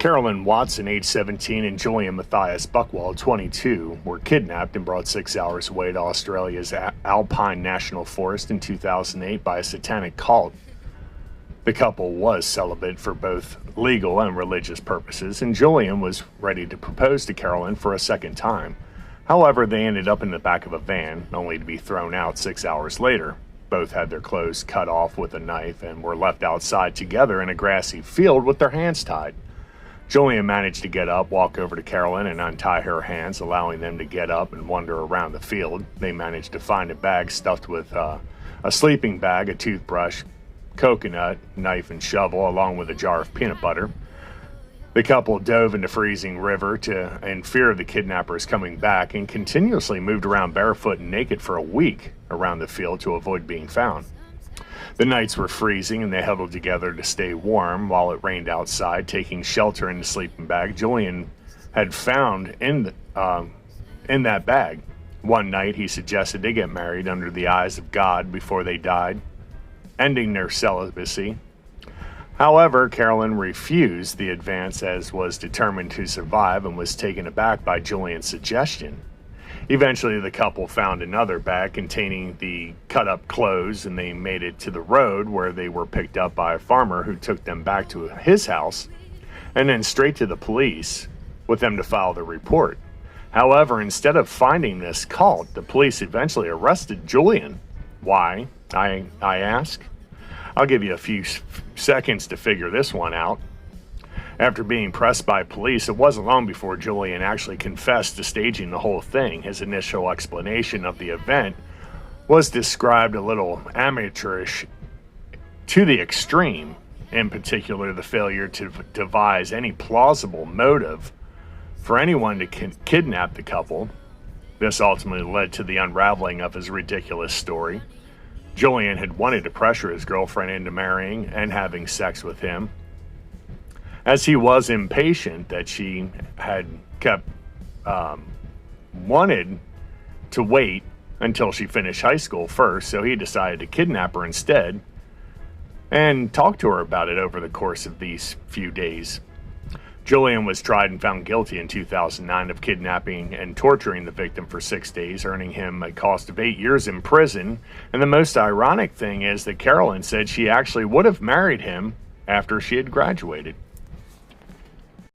Carolyne Watson, age 17, and Julian Matthias Buckwald, 22, were kidnapped and brought 6 hours away to Australia's Alpine National Forest in 2008 by a satanic cult. The couple was celibate for both legal and religious purposes, and Julian was ready to propose to Carolyne for a second time. However, they ended up in the back of a van, only to be thrown out 6 hours later. Both had their clothes cut off with a knife and were left outside together in a grassy field with their hands tied. Julian managed to get up, walk over to Carolyne, and untie her hands, allowing them to get up and wander around the field. They managed to find a bag stuffed with a sleeping bag, a toothbrush, coconut, knife, and shovel, along with a jar of peanut butter. The couple dove into freezing river in fear of the kidnappers coming back and continuously moved around barefoot and naked for a week around the field to avoid being found. The nights were freezing and they huddled together to stay warm while it rained outside, taking shelter in the sleeping bag Julian had found in that bag. One night he suggested they get married under the eyes of God before they died, ending their celibacy. However, Carolyne refused the advance as was determined to survive and was taken aback by Julian's suggestion. Eventually, the couple found another bag containing the cut-up clothes, and they made it to the road where they were picked up by a farmer who took them back to his house and then straight to the police with them to file the report. However, instead of finding this cult, the police eventually arrested Julian. Why, I ask? I'll give you a few seconds to figure this one out. After being pressed by police, it wasn't long before Julian actually confessed to staging the whole thing. His initial explanation of the event was described a little amateurish to the extreme, in particular the failure to devise any plausible motive for anyone to kidnap the couple. This ultimately led to the unraveling of his ridiculous story. Julian had wanted to pressure his girlfriend into marrying and having sex with him, as he was impatient that she had wanted to wait until she finished high school first, so he decided to kidnap her instead and talk to her about it over the course of these few days. Julian was tried and found guilty in 2009 of kidnapping and torturing the victim for 6 days, earning him a cost of 8 years in prison. And the most ironic thing is that Carolyne said she actually would have married him after she had graduated.